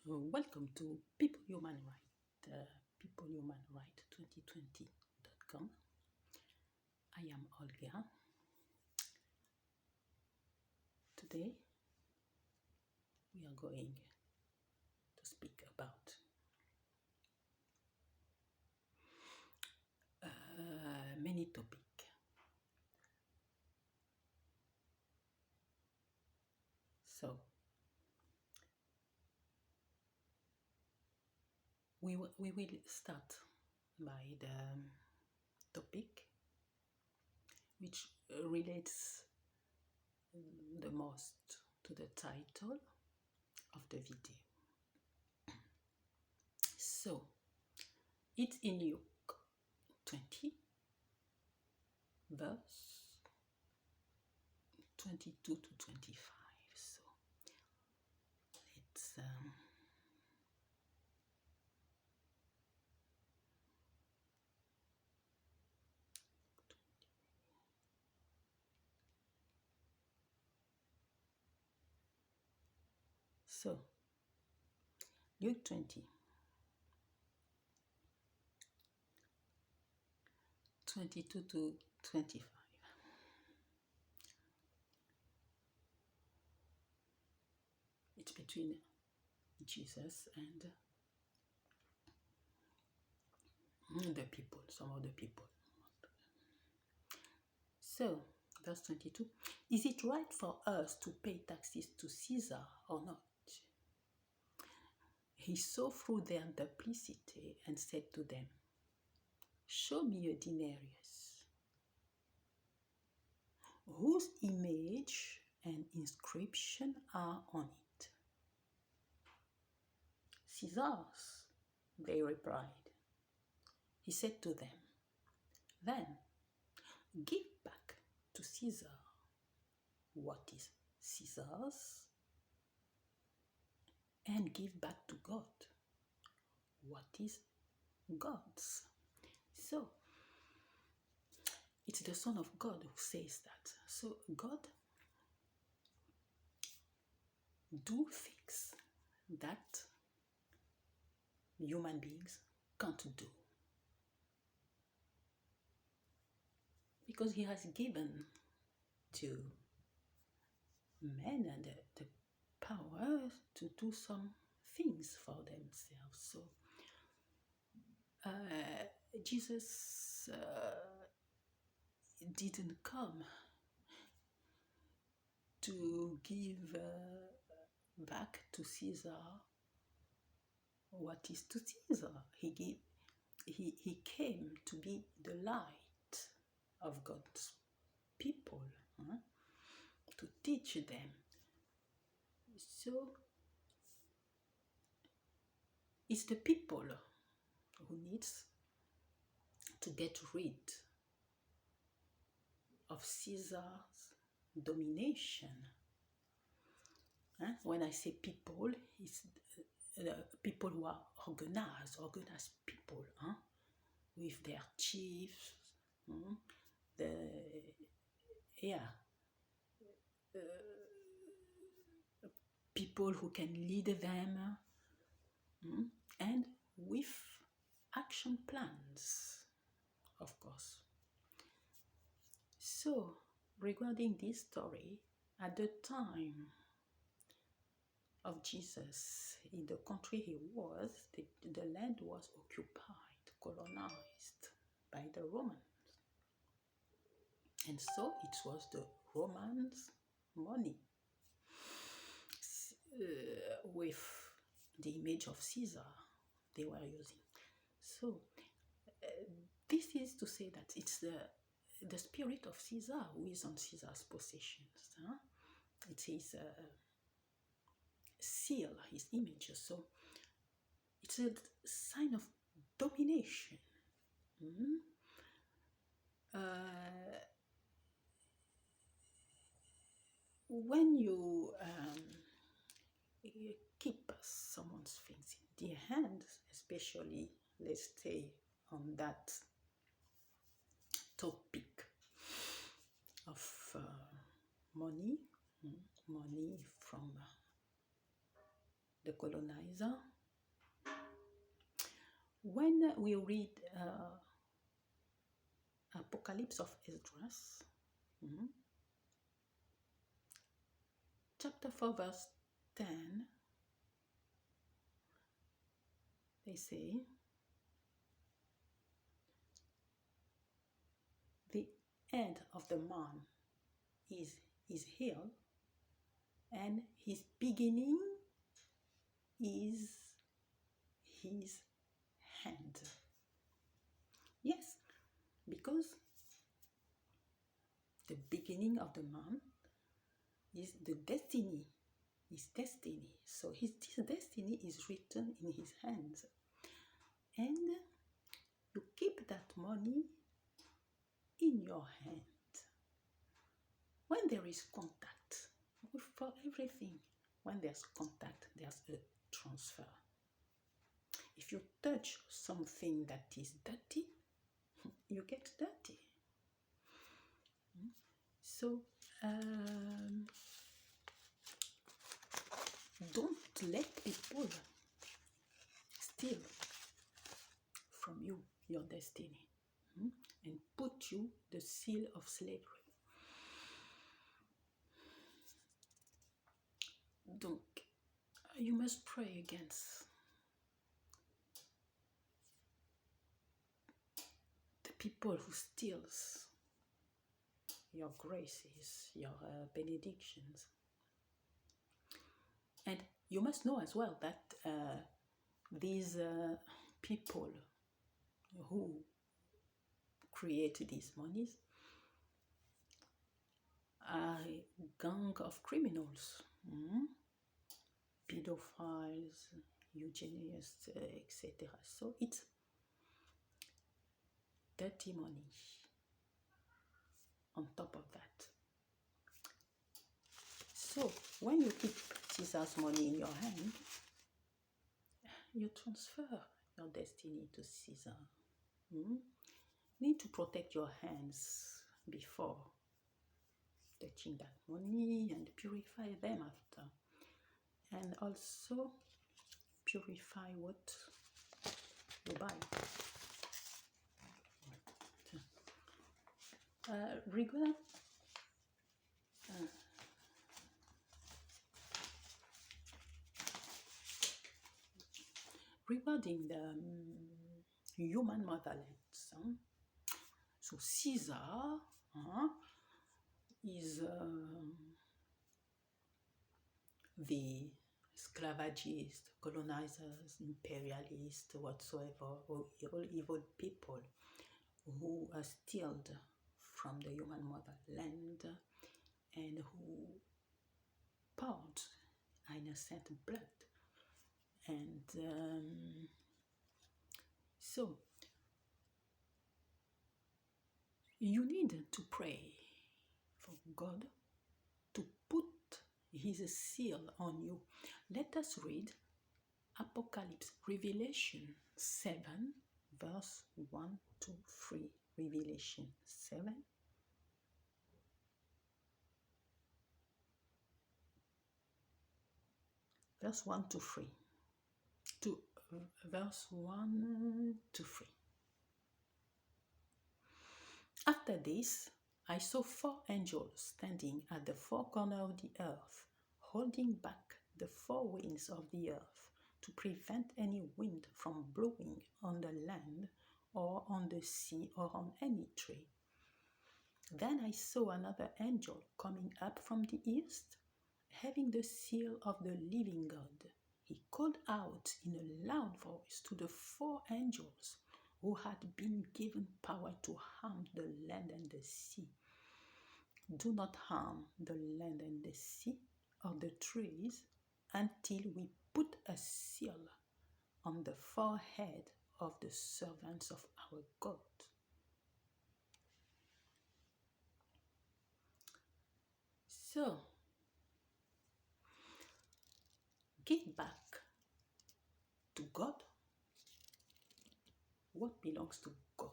Welcome to People Human Right, People Human Right 2020.com. I am Olga. Today we are going to speak about many topics. So we will start by the topic which relates the most to the title of the video. So it's in Luke 20, verse 22 to 25. So let's so Luke 20, 22 to 25. It's between Jesus and the people, some of the people. So, verse 22, is it right for us to pay taxes to Caesar or not? He saw through their duplicity and said to them, show me a denarius. Whose image and inscription are on it? Caesar's, they replied. He said to them, then give back to Caesar what is Caesar's, and give back to God what is God's. So it's the Son of God who says that. So God do things that human beings can't do, because he has given to men and the power to do some things for themselves. So Jesus didn't come to give back to Caesar what is to Caesar. He came to be the light of God's people, to teach them. So it's the people who needs to get rid of Caesar's domination. When I say people, it's people who are organized people, with their chiefs, people who can lead them, and with action plans, of course. So, regarding this story, at the time of Jesus, in the country he was, the land was occupied, colonized by the Romans. And so it was the Romans' money with the image of Caesar they were using. So this is to say that it's the spirit of Caesar who is on Caesar's possessions. It's his seal, his image. So it's a sign of domination. When you keep someone's things in their hands, especially, let's stay on that topic of money from the colonizer. When we read Apocalypse of Esdras, chapter 4, verse 10, they say, the end of the man is his heel, and his beginning is his hand. Yes, because the beginning of the man is the destiny, his destiny. So his destiny is written in his hands. And you keep that money in your hand. When there is contact, for everything, when there's contact, there's a transfer. If you touch something that is dirty, you get dirty. So don't let people steal from you your destiny and put you the seal of slavery. Donc, you must pray against the people who steals your graces, your benedictions. And you must know as well that these people who create these monies are a gang of criminals, pedophiles, eugenists, etc. So it's dirty money on top of that. So when you keep Caesar's money in your hand, you transfer your destiny to Caesar. You need to protect your hands before touching that money and purify them after. And also purify what you buy. Regarding the human motherlands, so Caesar is the sclavagist, colonizers, imperialists, whatsoever, all evil people who are stealed from the human motherland and who poured innocent blood. And so you need to pray for God to put his seal on you. Let us read Apocalypse, Revelation 7, verse 1 to 3. Revelation 7. Verse 1 to 3. Verse 1 to 3. After this, I saw 4 angels standing at the 4 corners of the earth, holding back the 4 winds of the earth to prevent any wind from blowing on the land or on the sea or on any tree. Then I saw another angel coming up from the east, having the seal of the living God. He called out in a loud voice to the 4 angels who had been given power to harm the land and the sea. Do not harm the land and the sea or the trees until we put a seal on the forehead of the servants of our God. So, give back to God what belongs to God.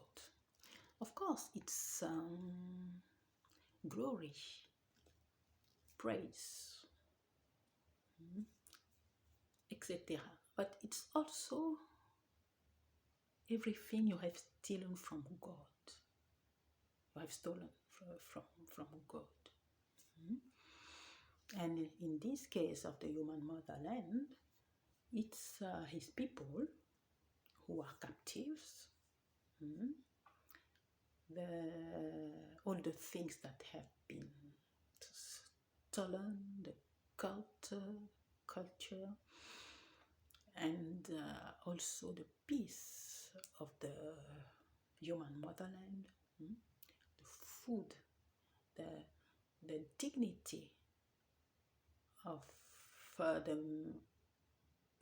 Of course, it's glory, praise, etc. But it's also everything you have stolen from God. You have stolen from God. And in this case of the human motherland, it's his people who are captives. All the things that have been stolen, the culture, and also the peace of the human motherland, the food, the dignity of the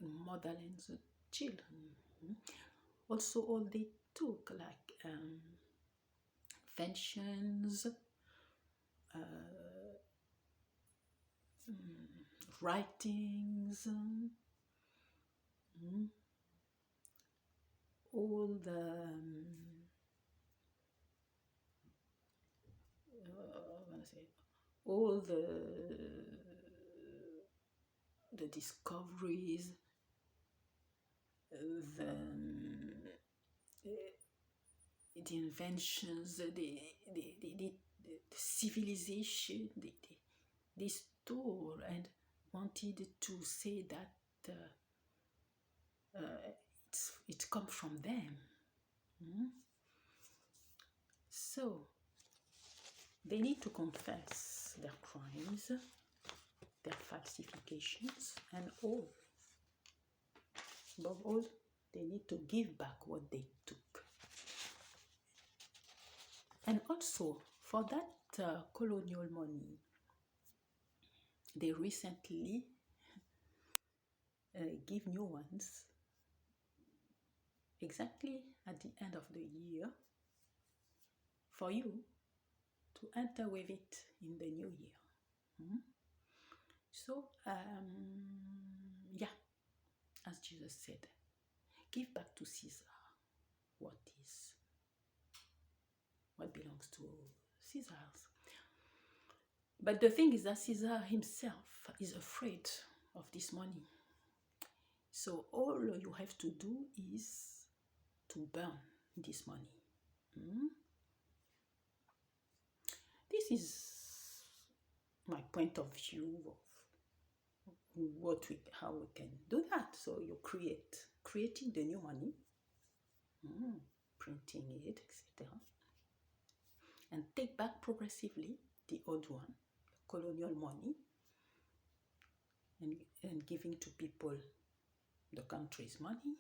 motherland's children. Also, all they took, like pensions, writings, all the all the discoveries, the inventions, the civilization, they stole and wanted to say that it comes from them. So they need to confess their crimes, their falsifications, and all. Above all, they need to give back what they took. And also, for that colonial money, they recently give new ones exactly at the end of the year for you to enter with it in the new year. So, yeah, as Jesus said, give back to Caesar what belongs to Caesar's. But the thing is that Caesar himself is afraid of this money. So all you have to do is to burn this money. This is my point of view of how we can do that. So you creating the new money, printing it, etc. And take back progressively the old one, colonial money, and giving to people the country's money,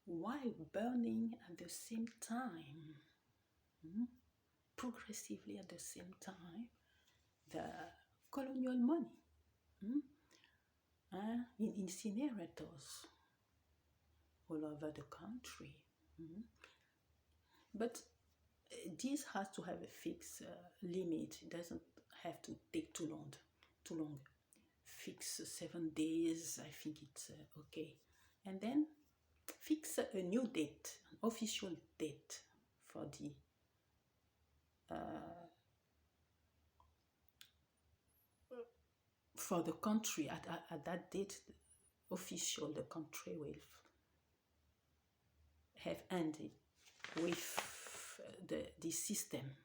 while burning at the same time, progressively at the same time, the colonial money in incinerators all over the country. But this has to have a fixed limit. It doesn't have to take too long. Fix 7 days, I think it's okay. And then fix a new date, an official date for the country. At that date, the country will have ended with the system,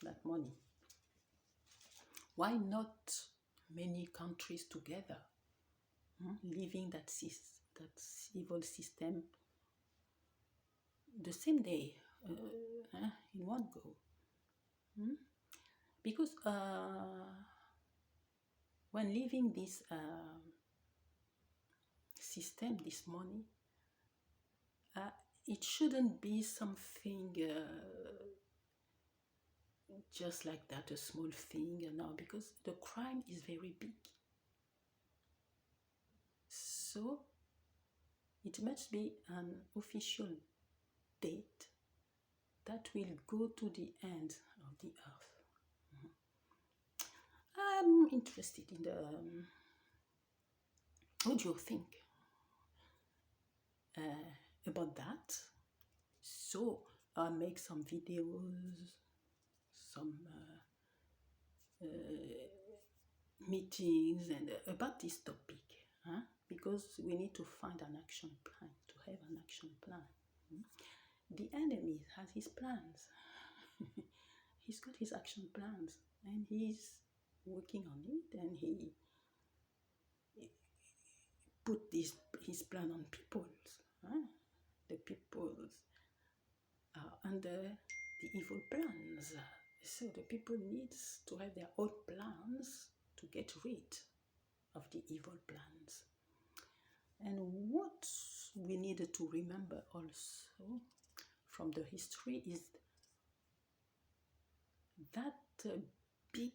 that money. Why not many countries together, leaving that evil system the same day, in one go? Because when leaving this system, this money, it shouldn't be something just like that, a small thing, no, because the crime is very big. So it must be an official date that will go to the end of the earth. I'm interested in the what do you think about that? So I'll make some videos, some meetings, and about this topic. because we need to find an action plan, to have an action plan. The enemy has his plans. He's got his action plans and he's working on it, and he put his plan on people. The people are under the evil plans. So the people needs to have their own plans to get rid of the evil plans. And what we needed to remember also from the history is that big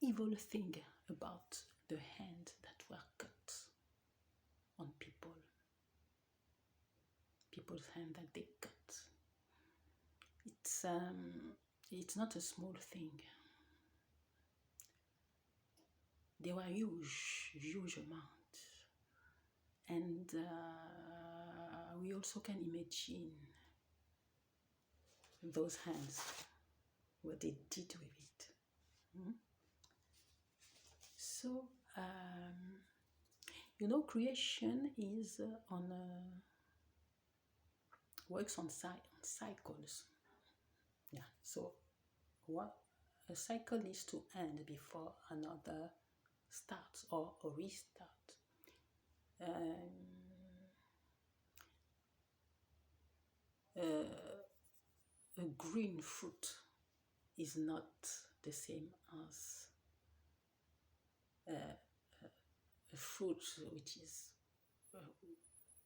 evil thing about the hands that were cut on people's hand that they cut. It's not a small thing. They were huge amounts, and we also can imagine those hands, what they did with it. So, creation is works on cycles. Yeah. So, what a cycle is to end before another starts or a restart. A green fruit is not the same as a fruit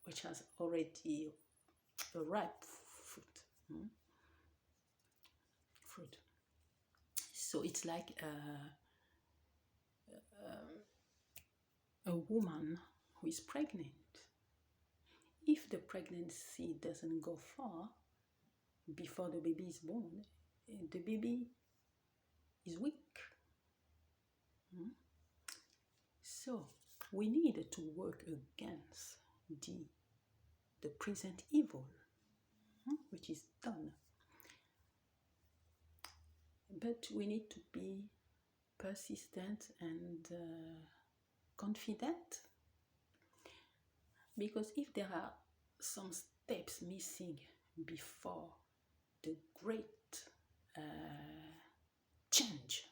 which has already a ripe fruit. So it's like a woman who is pregnant. If the pregnancy doesn't go far before the baby is born, the baby is weak. So we need to work against the present evil, which is done. But we need to be persistent and confident, because if there are some steps missing before the great change,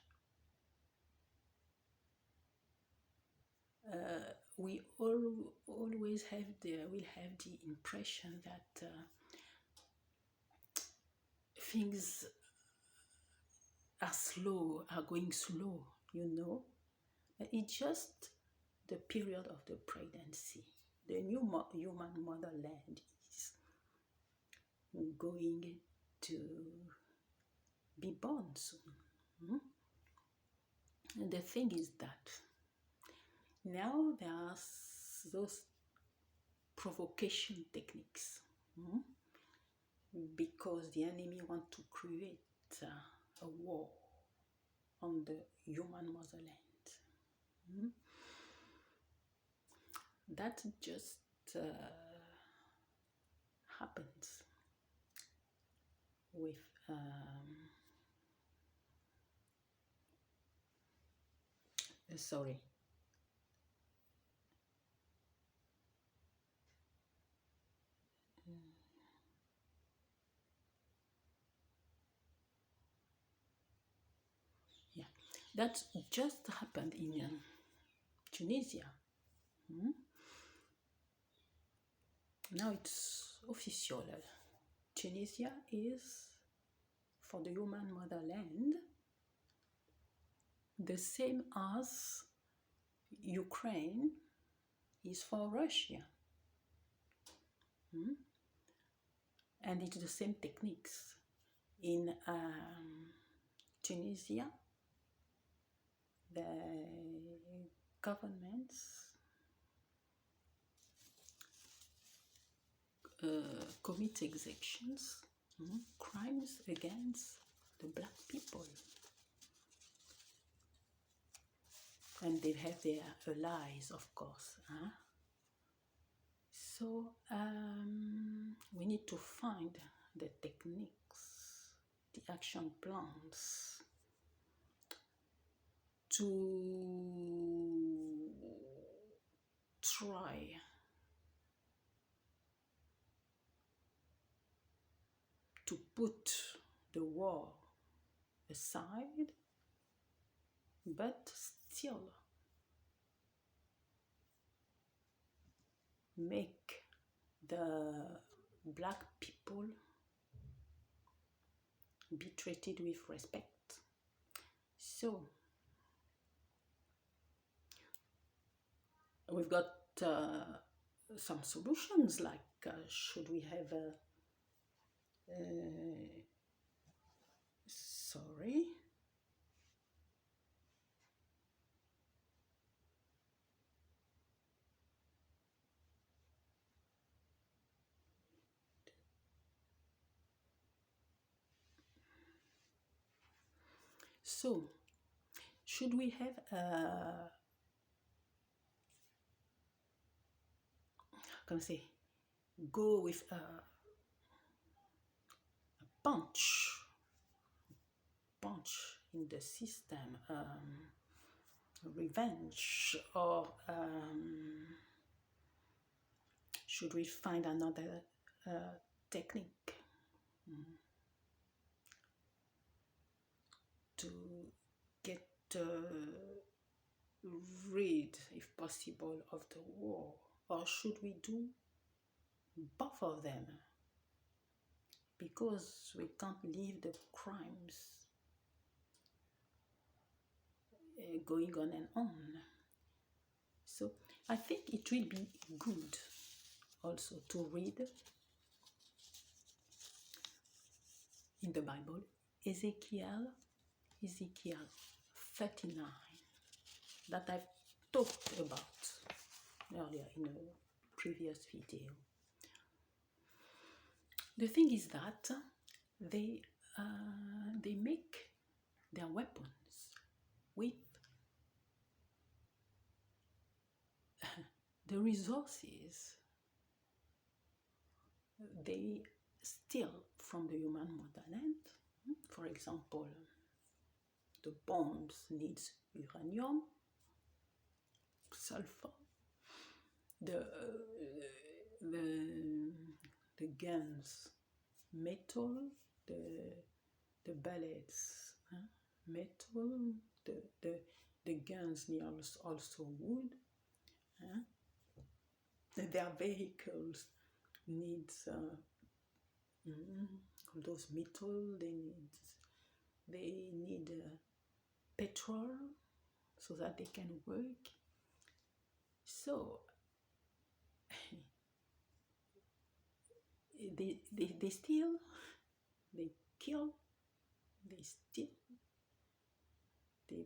we always will have the impression that things are going slow, It's just the period of the pregnancy. The new human motherland is going to be born soon. And the thing is that now there are those provocation techniques, because the enemy wants to create a war on the human motherland. That just happens with sorry. Yeah, that just happened in Tunisia. Now it's official. Tunisia is, for the human motherland, the same as Ukraine is for Russia. And it's the same techniques. In Tunisia, the governments commit exactions, crimes against the black people. And they have their allies, of course. So we need to find the techniques the action plans to try to put the war aside, but still make the black people be treated with respect. So we've got some solutions, like should we have a sorry, so should we have a, how can I say, go with a punch in the system, revenge, or should we find another technique to get rid, if possible, of the war? Or should we do both of them? Because we can't leave the crimes going on and on. So I think it will be good also to read in the Bible Ezekiel 39 that I've talked about earlier in a previous video. The thing is that they make their weapons with the resources they steal from the human motherland. For example, the bombs needs uranium, sulfur. The guns, metal. The bullets, metal. The guns need also wood. Their vehicles needs all those metal. They need petrol so that they can work. So they steal, they kill, they steal, they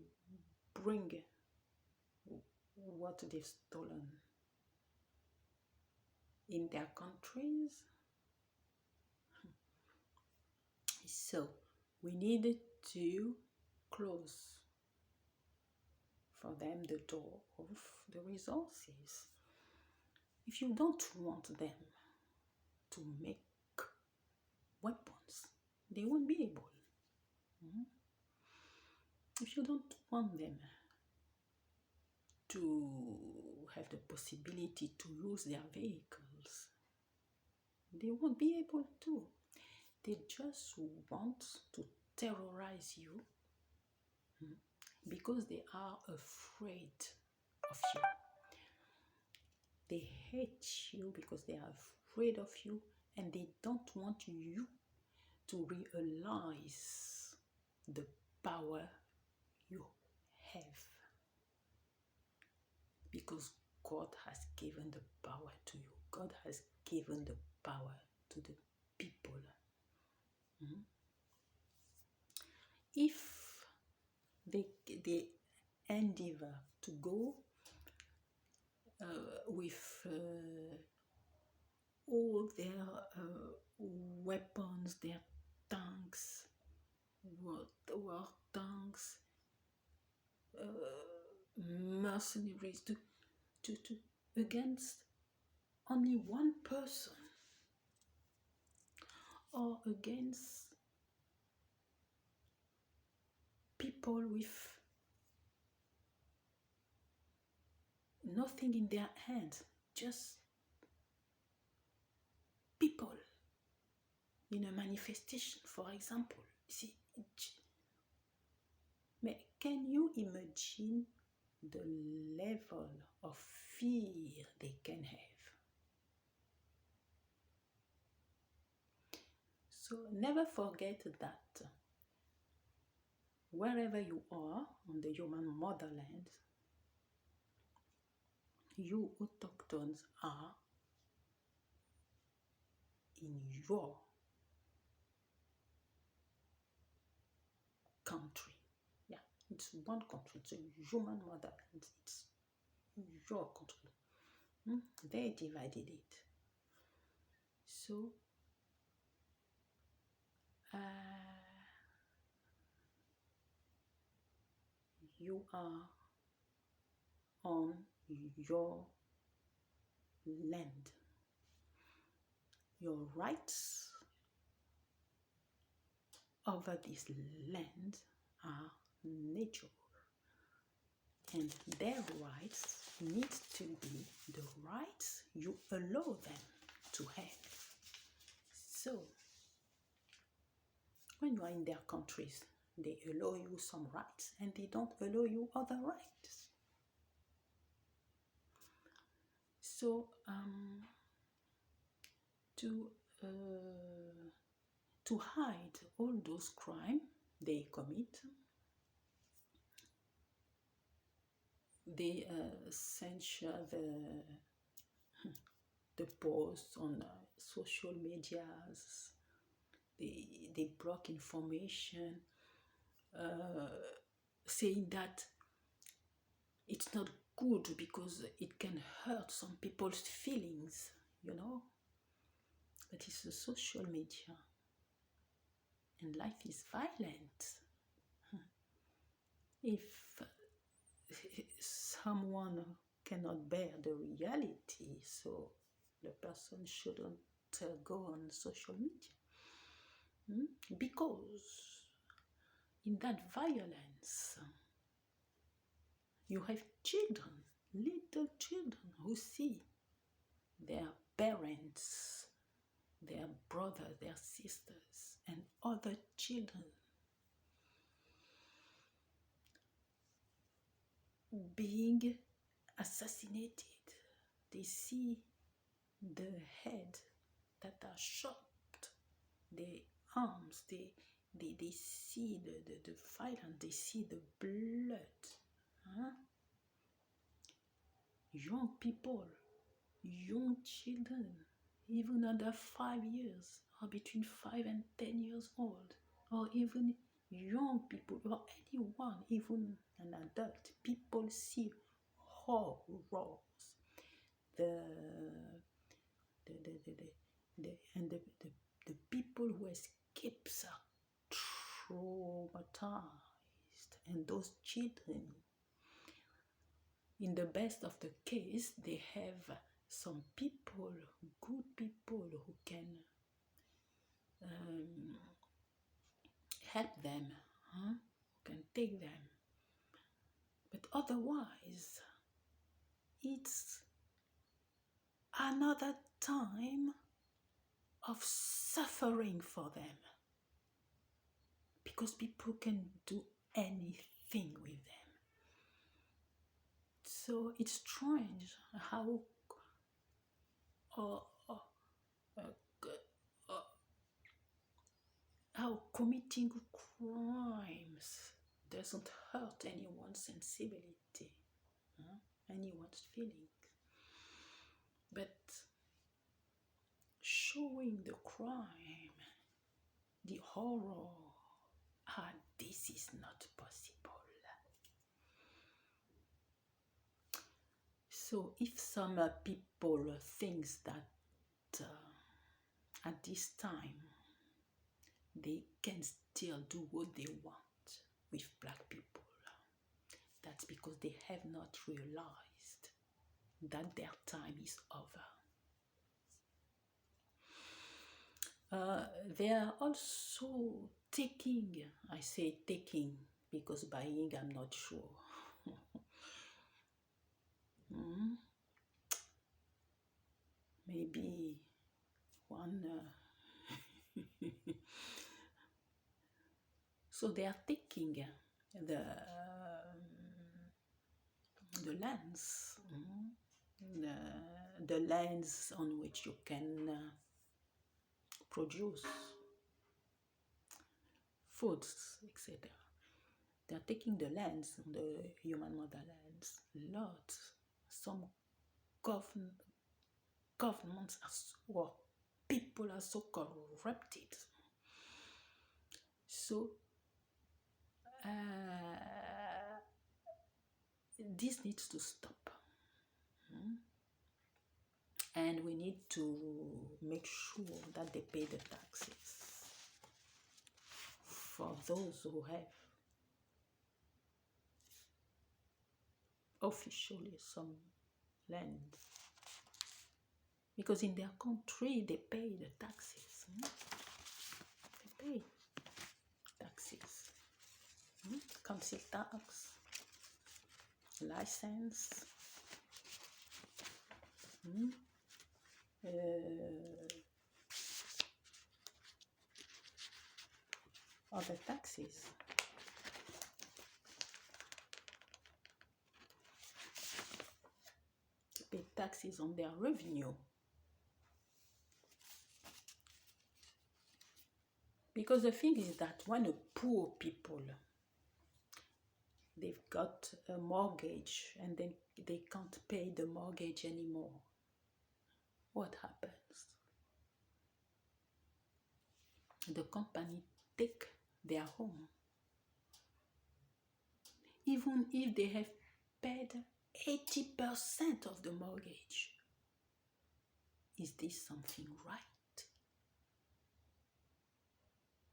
bring what they've stolen in their countries. So we needed to close for them the door of the resources. If you don't want them to make weapons, they won't be able. If you don't want them to have the possibility to use their vehicles, they won't be able to. They just want to terrorize you because they are afraid of you. They hate you because they are afraid of you, and they don't want you to realize the power you have. Because God has given the power to you. God has given the power to the people. If they endeavor to go with all their weapons, their tanks, war tanks, mercenaries, to against only one person, or against people with nothing in their hands, just people in a manifestation, for example. See, can you imagine the level of fear they can have? So never forget that wherever you are on the human motherland, you autochthons are in your country. Yeah, it's one country, it's a human motherland, it's your country. They divided it. So, you are on your land. Your rights over this land are nature, and their rights need to be the rights you allow them to have. So, when you are in their countries, they allow you some rights and they don't allow you other rights. So, to hide all those crimes they commit, they censure the posts on social medias. They block information, saying that it's not good because it can hurt some people's feelings, you know. But it's a social media, and life is violent. If someone cannot bear the reality, so the person shouldn't go on social media. Because in that violence, you have children, little children, who see their parents, their brothers, their sisters, and other children being assassinated. They see the head that are chopped, the arms, they see the violence, they see the blood. Young people, young children, even under 5 years, or between 5 and 10 years old, or even young people, or anyone, even an adult, people see horrors. The people who escape are traumatized, and those children, in the best of the case, they have some people, good people, who can help them, who can take them. But otherwise, it's another time of suffering for them, because people can do anything with them. So it's strange how committing crimes doesn't hurt anyone's sensibility, anyone's feelings. But showing the crime, the horror, this is not possible. So if some people think that at this time they can still do what they want with black people, that's because they have not realized that their time is over. They are also taking, I say taking because buying, I'm not sure. Mm, maybe one. So they are taking the lens, the lens on which you can produce foods, etc. They are taking the lens, the human mother lens. Lot, some governments or people are so corrupted. So this needs to stop. And we need to make sure that they pay the taxes for those who have officially some land. Because in their country, they pay the taxes. They pay taxes. Council tax, license, other taxes. They pay taxes on their revenue. Because the thing is that when a poor people, they've got a mortgage and then they can't pay the mortgage anymore, what happens? The company take their home. Even if they have paid 80% of the mortgage. Is this something right?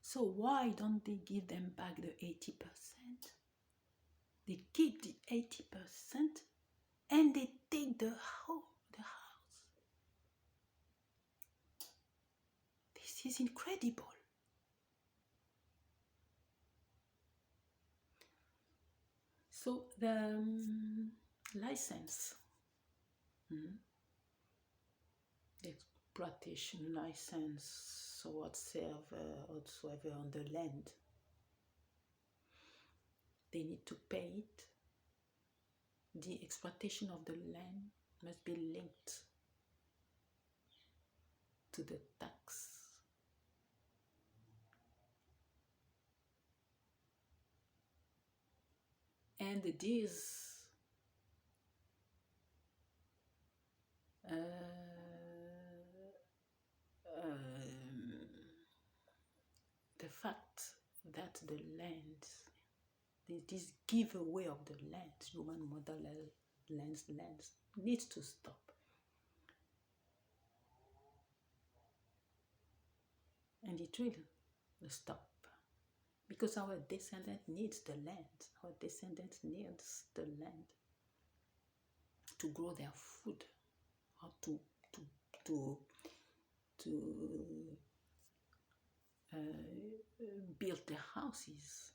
So why don't they give them back the 80%? They keep the 80% and they take the house. This is incredible. So the license, the exploitation license or whatsoever on the land, they need to pay it. The exploitation of the land must be linked to the tax. And this the fact that the land, this giveaway of the land, human mother lands, needs to stop. And it will stop. Because our descendant needs the land. Our descendants needs the land to grow their food, or to build their houses.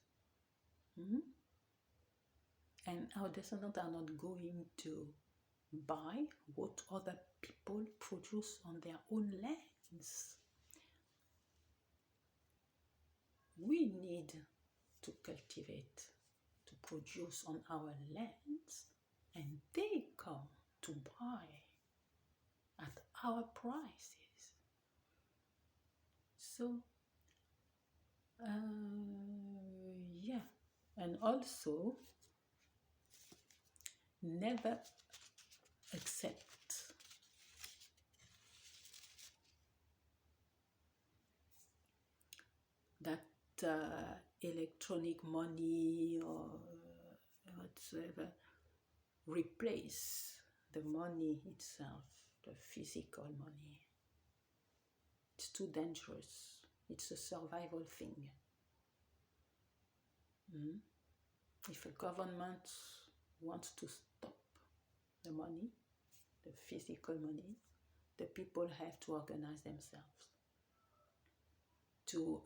And our descendants are not going to buy what other people produce on their own lands. We need to cultivate, to produce on our lands, and they come to buy at our prices. So, yeah, and also never accept that electronic money or whatsoever replace the money itself, the physical money. It's too dangerous. It's a survival thing. If a government wants to stop the money, the physical money, the people have to organize themselves to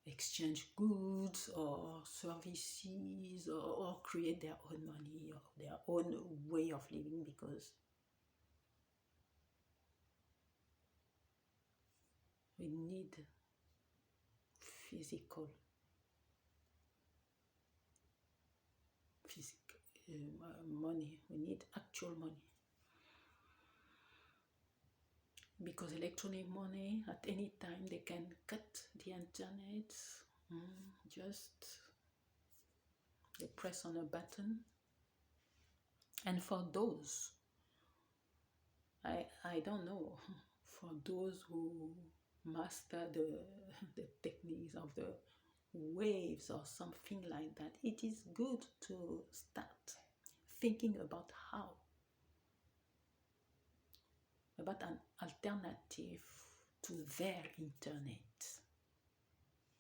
exchange goods or services, or create their own money or their own way of living, because we need physical money. We need actual money, because electronic money, at any time they can cut the internet. Just they press on a button. And for those, I don't know, for those who master the techniques of the waves or something like that, it is good to start thinking about an alternative to their internet.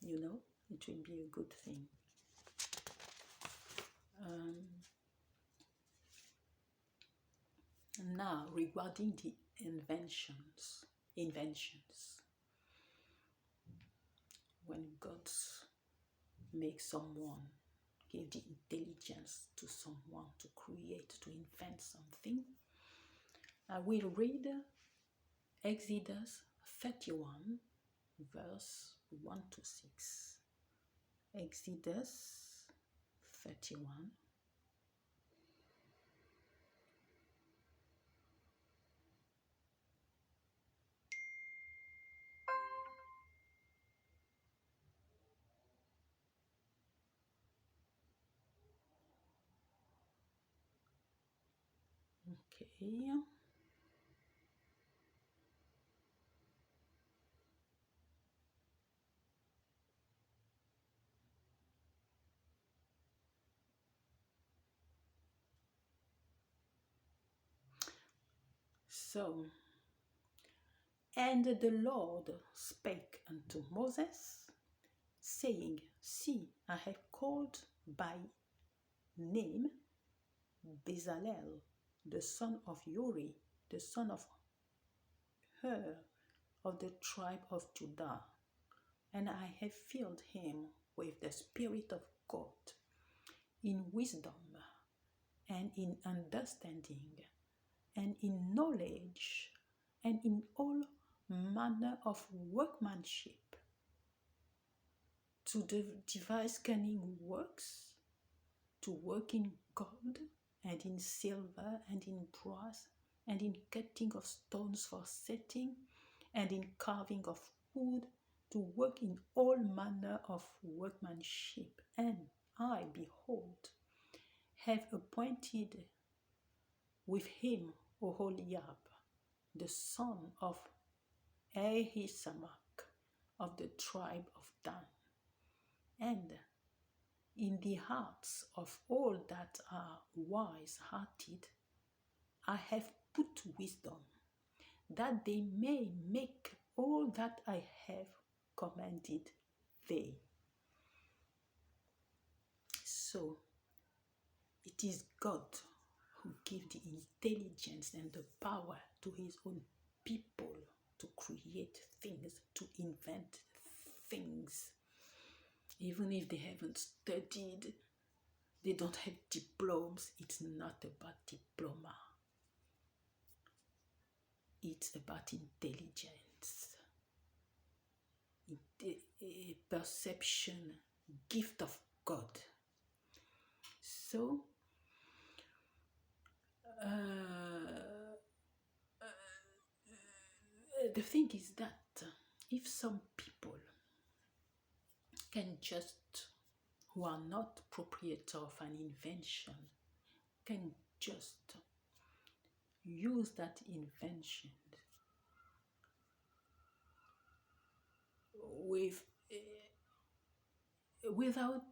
You know, it will be a good thing. Now, regarding the inventions, when God makes someone, give the intelligence to someone to create, to invent something, I will read Exodus 31, verse 1 to 6. Exodus 31. Okay. So, and the Lord spake unto Moses, saying, See, I have called by name Bezalel, the son of Uri, the son of Hur, of the tribe of Judah, and I have filled him with the Spirit of God, in wisdom, and in understanding, and in knowledge, and in all manner of workmanship, to devise cunning works, to work in gold, and in silver, and in brass, and in cutting of stones for setting, and in carving of wood, to work in all manner of workmanship. And I, behold, have appointed with him Oholiab, the son of Ahisamach, of the tribe of Dan. And in the hearts of all that are wise-hearted, I have put wisdom, that they may make all that I have commanded thee. So, it is God who gives the intelligence and the power to his own people to create things, to invent things. Even if they haven't studied, they don't have diplomas, it's not about diploma. It's about intelligence, perception, gift of God. So, the thing is that if some people can just, who are not proprietor of an invention, can just use that invention without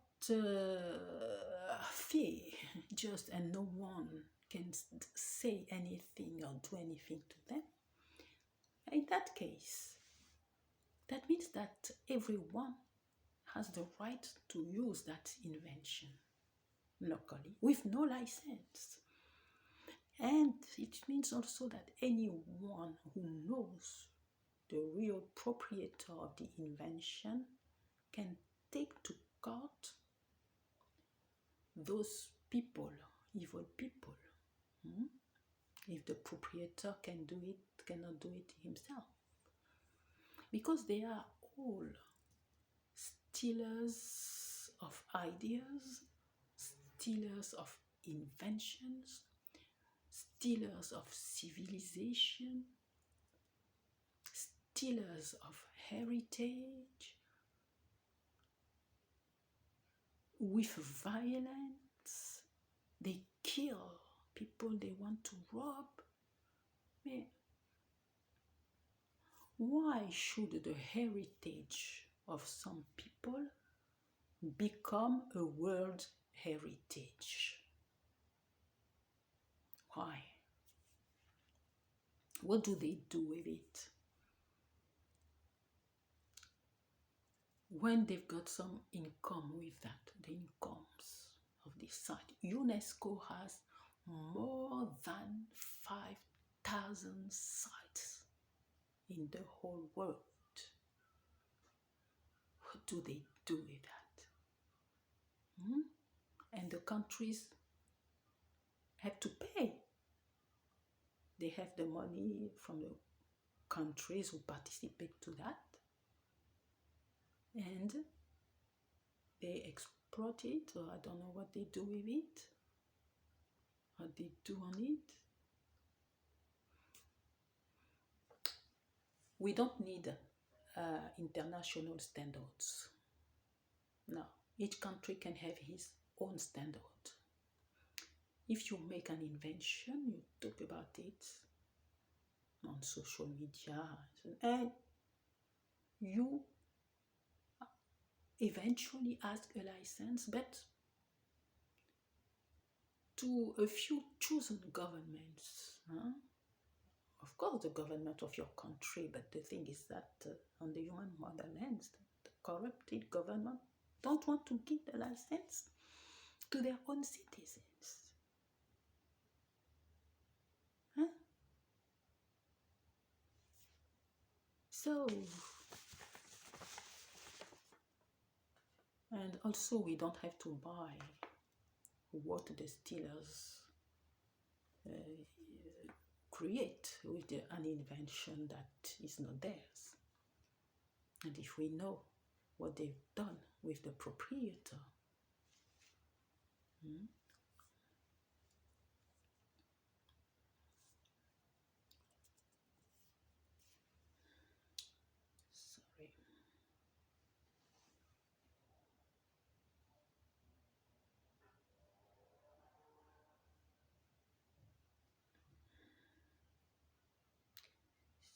fear, just, and no one can say anything or do anything to them, in that case, that means that everyone has the right to use that invention locally with no license. And it means also that anyone who knows the real proprietor of the invention can take to court those people, evil people. If the proprietor cannot do it himself. Because they are all stealers of ideas, stealers of inventions, stealers of civilization, stealers of heritage, with violence. They kill people they want to rob. Man, why should the heritage of some people become a world heritage? Why? What do they do with it? When they've got some income with that, the incomes of this site, UNESCO has more than 5,000 sites in the whole world. What do they do with that? And the countries have to pay. They have the money from the countries who participate to that, and they exploit it, or I don't know what they do with it, what they do on it. We don't need international standards. No, each country can have his own standard. If you make an invention, you talk about it on social media, and you eventually ask a license, but to a few chosen governments. Of course, the government of your country, but the thing is that on the human motherlands, the corrupted government don't want to give the license to their own citizens. So, and also we don't have to buy what the stealers create with an invention that is not theirs. And if we know what they've done with the proprietor,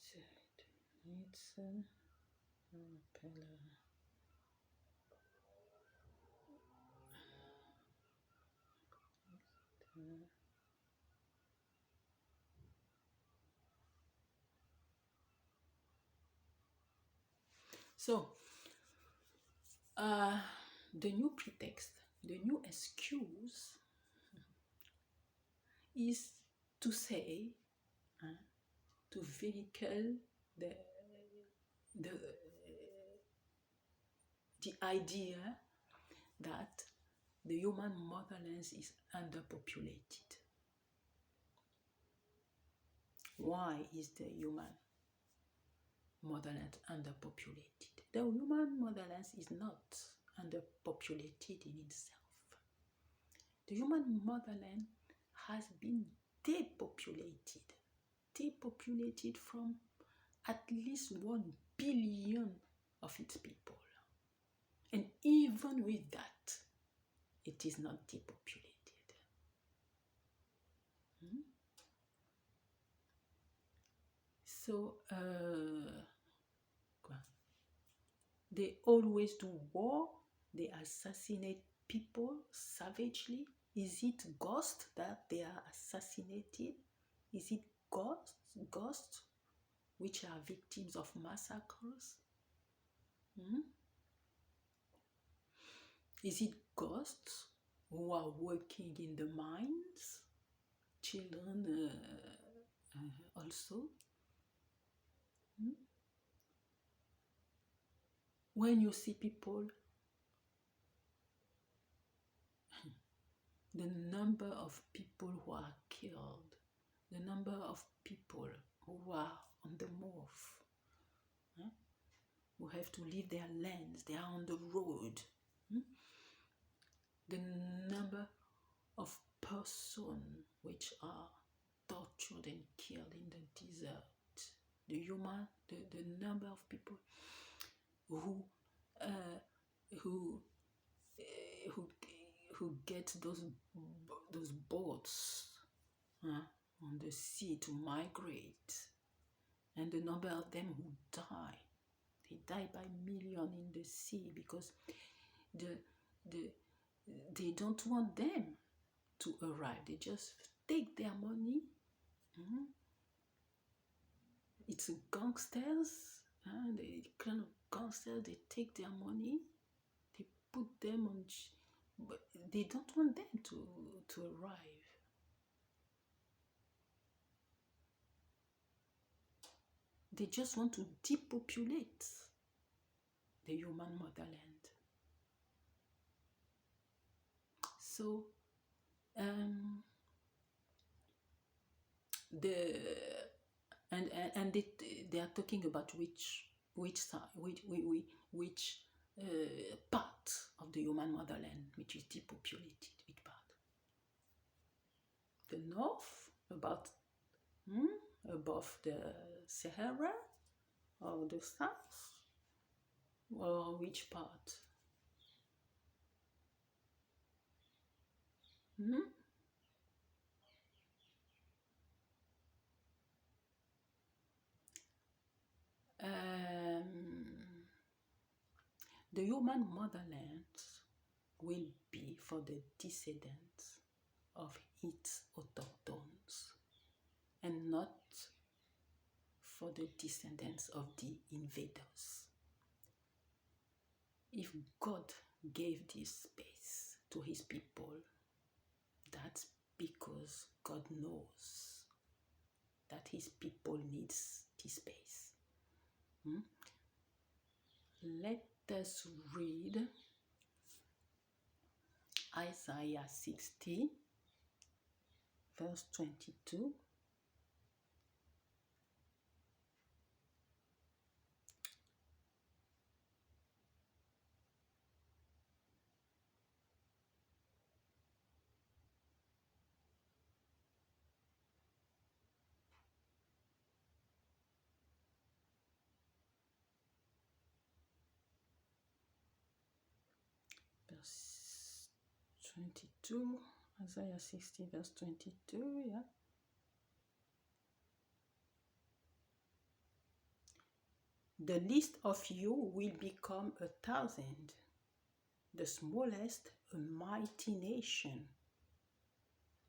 sorry. So it's propeller. So, the new pretext, the new excuse is to say, to vehicle the idea that the human motherland is underpopulated. Why is the human motherland underpopulated? The human motherland is not underpopulated in itself. The human motherland has been depopulated from at least 1 billion of its people. And even with that, it is not depopulated. So, they always do war, they assassinate people savagely. Is it ghosts that they are assassinated? Is it ghosts which are victims of massacres? Is it ghosts who are working in the mines? Children also? when you see people, the number of people who are killed, the number of people who are on the move, who have to leave their lands, they are on the road, the number of persons which are tortured and killed in the desert, the number of people who get those boats on the sea to migrate, and the number of them who die. They die by millions in the sea because they don't want them to arrive. They just take their money. It's gangsters, the kind of gangsters. They take their money, they put them on, but they don't want them to arrive. They just want to depopulate the human motherland. So they are talking about which part of the human motherland which is depopulated. Which part? The north, above the Sahara, or the south, or which part? The human motherland will be for the descendants of its autochthons and not for the descendants of the invaders. If God gave this space to his people, that's because God knows that his people needs this space. Let us read Isaiah 60, verse 22. Verse 22, Isaiah 60, verse 22, yeah. The least of you will become 1,000, the smallest a mighty nation.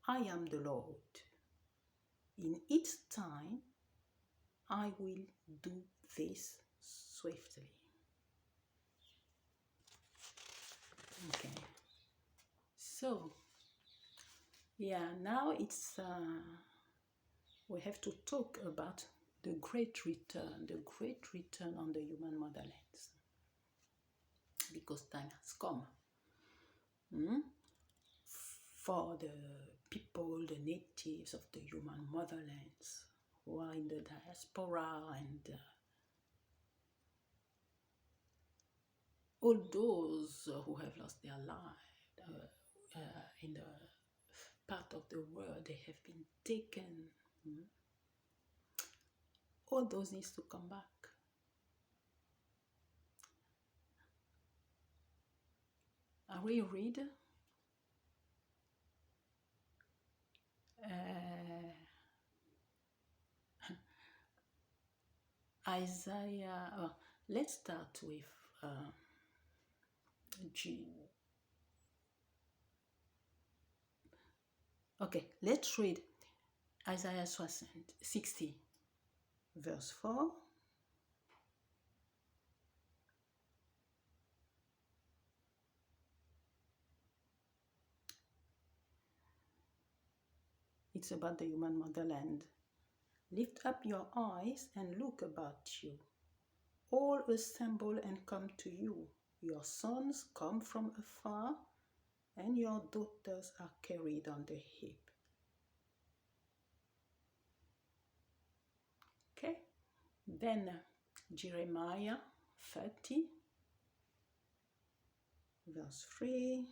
I am the Lord. In its time, I will do this swiftly. Okay. So, yeah, now it's we have to talk about the great return on the human motherlands, because time has come for the people, the natives of the human motherlands who are in the diaspora, and all those who have lost their life in the part of the world they have been taken. All those needs to come back. I will read Isaiah. Let's start with Okay, let's read Isaiah 60, verse 4. It's about the human motherland. Lift up your eyes and look about you. all assemble and come to you. Your sons come from afar, and your daughters are carried on the hip. Okay, then Jeremiah 30, verse 3.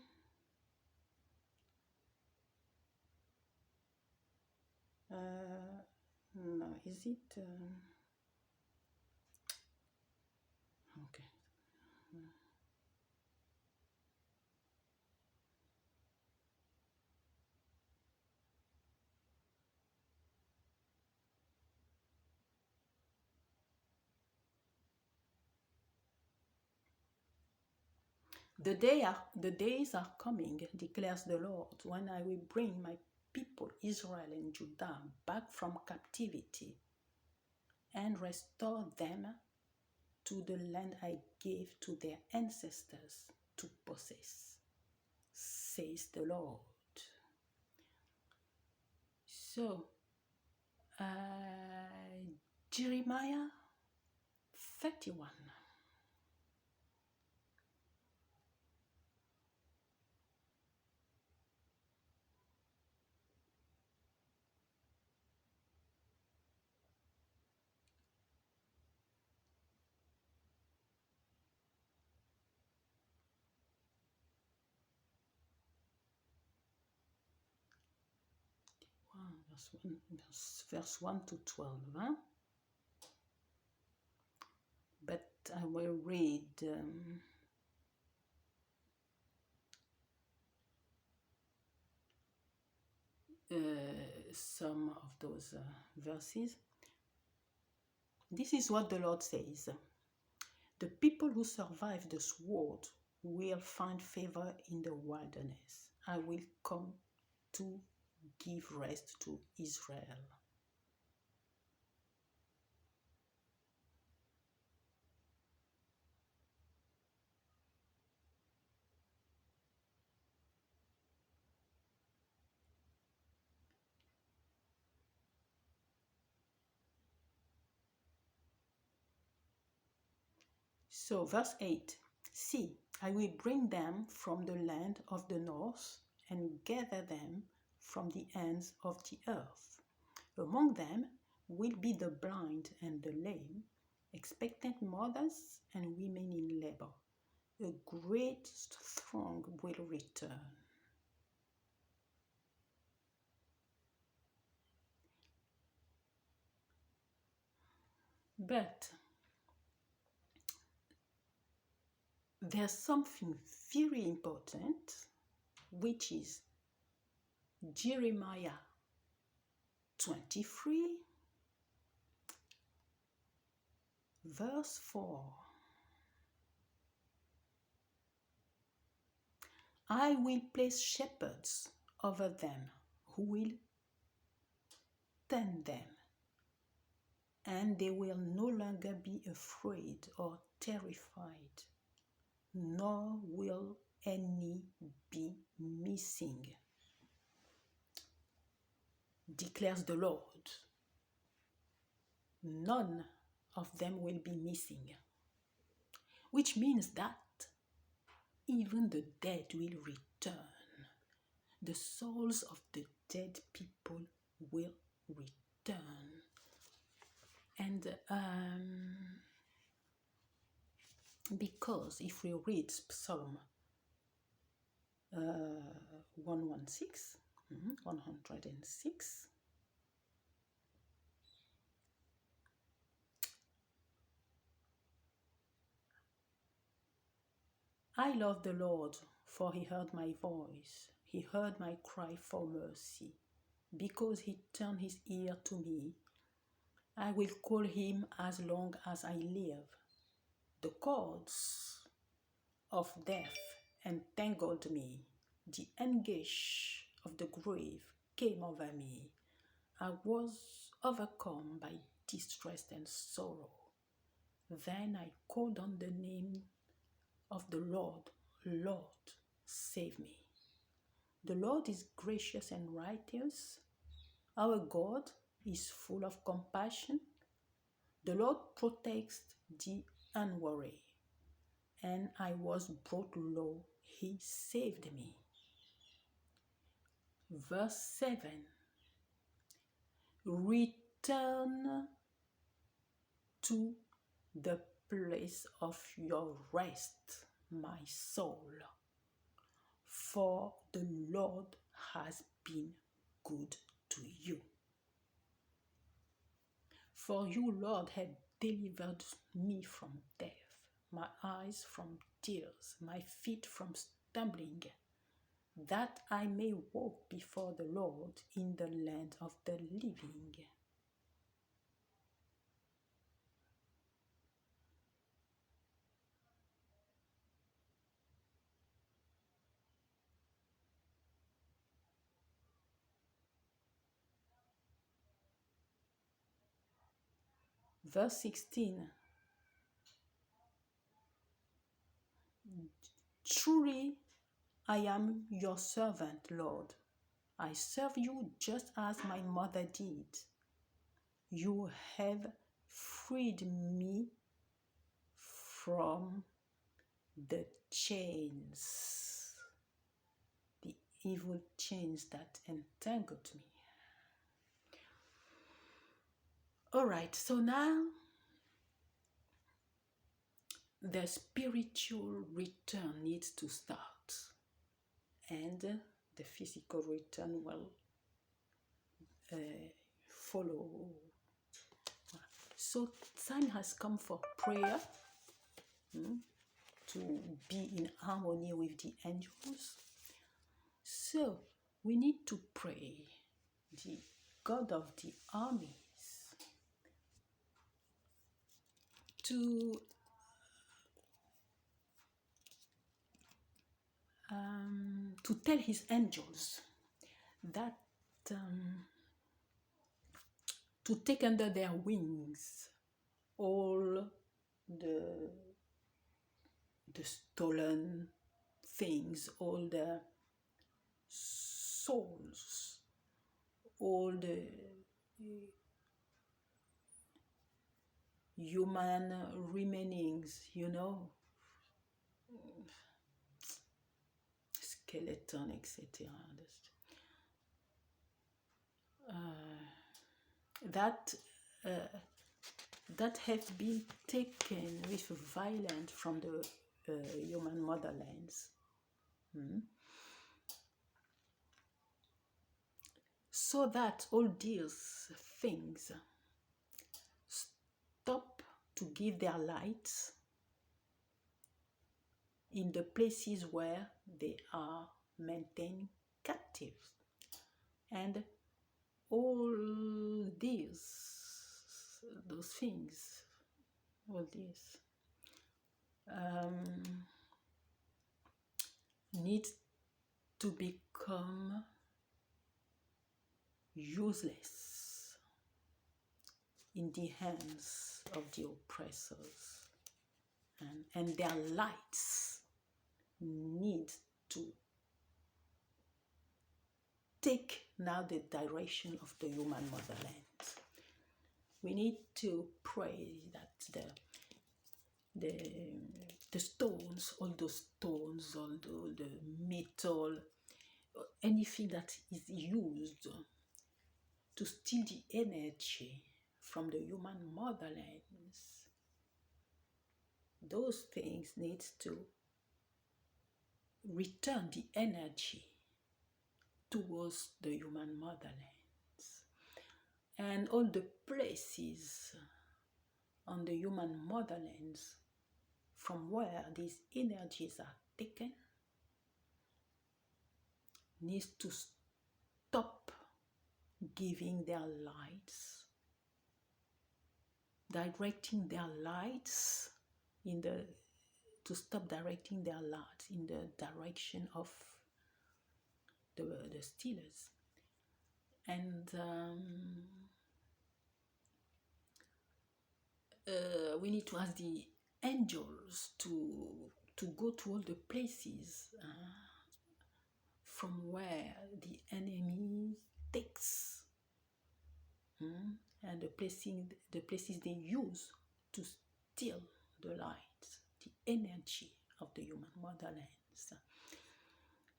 No, is it? Okay. The days are coming, declares the Lord, when I will bring my people Israel and Judah back from captivity and restore them to the land I gave to their ancestors to possess, says the Lord. So, Jeremiah 31. Verse 1 to 12. Huh? But I will read some of those verses. This is what the Lord says. The people who survive the sword will find favor in the wilderness. I will come to give rest to Israel. So, verse 8. See, I will bring them from the land of the north and gather them from the ends of the earth. Among them will be the blind and the lame, expectant mothers and women in labor. A great throng will return. But there's something very important, which is Jeremiah 23, verse 4. I will place shepherds over them who will tend them, and they will no longer be afraid or terrified, nor will any be missing, declares the Lord. None of them will be missing, which means that even the dead will return. The souls of the dead people will return. And because if we read Psalm 116, I love the Lord, for he heard my voice. He heard my cry for mercy. Because he turned his ear to me, I will call him as long as I live. The cords of death entangled me. The anguish of the grave came over me. I was overcome by distress and sorrow. Then I called on the name of the Lord. Lord, save me. The Lord is gracious and righteous. Our God is full of compassion. The Lord protects the and worry, and I was brought low. He saved me. Verse 7. Return to the place of your rest, my soul, for the Lord has been good to you. For you, Lord, have delivered me from death, my eyes from tears, my feet from stumbling, that I may walk before the Lord in the land of the living. Verse 16. Truly, I am your servant, Lord. I serve you just as my mother did. You have freed me from the chains, the evil chains that entangled me. All right, so now the spiritual return needs to start, and the physical return will follow. So time has come for prayer, to be in harmony with the angels. So we need to pray the God of the armies to tell his angels that to take under their wings all the stolen things, all the souls, all the human remainings, skeleton, etc. That have been taken with violence from the human motherlands. So that all these things stop to give their lights in the places where they are maintained captive. And all those things, all this need to become useless in the hands of the oppressors, and their lights need to take now the direction of the human motherland. We need to pray that the stones, all those stones, all the metal, anything that is used to steal the energy from the human motherlands, those things need to return the energy towards the human motherlands. And all the places on the human motherlands from where these energies are taken needs to stop giving their lights, directing their lights to stop directing their lights in the direction of the stealers. And we need to ask the angels to go to all the places from where the enemy takes, and the places they use to steal the light, the energy of the human motherlands.